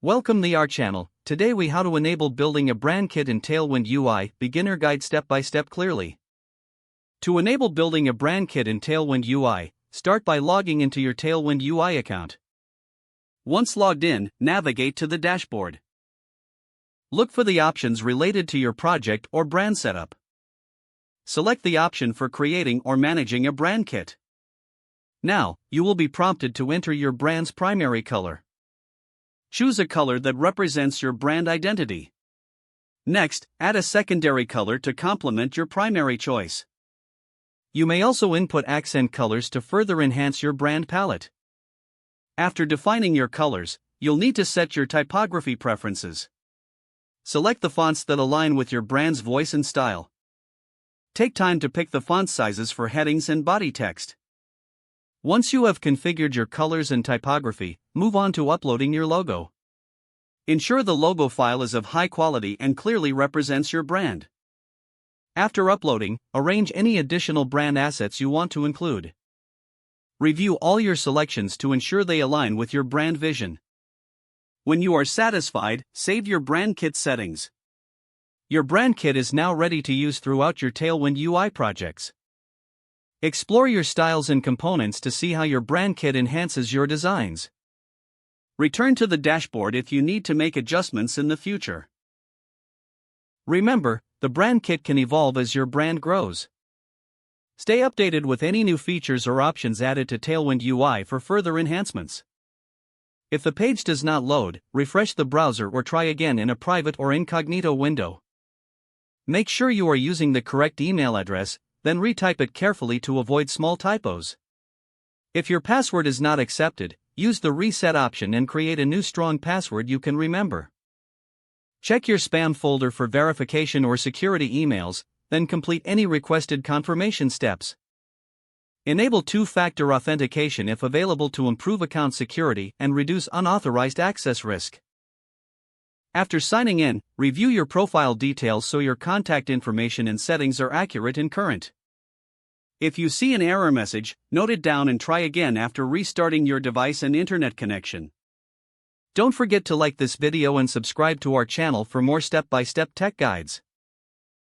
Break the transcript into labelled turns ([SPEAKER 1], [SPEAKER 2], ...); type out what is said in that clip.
[SPEAKER 1] Welcome to our channel. Today we how to enable building a brand kit in Tailwind UI, beginner guide step by step clearly. To enable building a brand kit in Tailwind UI, start by logging into your Tailwind UI account. Once logged in, navigate to the dashboard. Look for the options related to your project or brand setup. Select the option for creating or managing a brand kit. Now, you will be prompted to enter your brand's primary color. Choose a color that represents your brand identity. Next, add a secondary color to complement your primary choice. You may also input accent colors to further enhance your brand palette. After defining your colors, you'll need to set your typography preferences. Select the fonts that align with your brand's voice and style. Take time to pick the font sizes for headings and body text. Once you have configured your colors and typography, move on to uploading your logo. Ensure the logo file is of high quality and clearly represents your brand. After uploading, arrange any additional brand assets you want to include. Review all your selections to ensure they align with your brand vision. When you are satisfied, save your brand kit settings. Your brand kit is now ready to use throughout your Tailwind UI projects. Explore your styles and components to see how your brand kit enhances your designs. Return to the dashboard if you need to make adjustments in the future. Remember, the brand kit can evolve as your brand grows. Stay updated with any new features or options added to Tailwind UI for further enhancements. If the page does not load, refresh the browser or try again in a private or incognito window. Make sure you are using the correct email address, then retype it carefully to avoid small typos. If your password is not accepted, use the reset option and create a new strong password you can remember. Check your spam folder for verification or security emails, then complete any requested confirmation steps. Enable two-factor authentication if available to improve account security and reduce unauthorized access risk. After signing in, review your profile details so your contact information and settings are accurate and current. If you see an error message, note it down and try again after restarting your device and internet connection. Don't forget to like this video and subscribe to our channel for more step-by-step tech guides.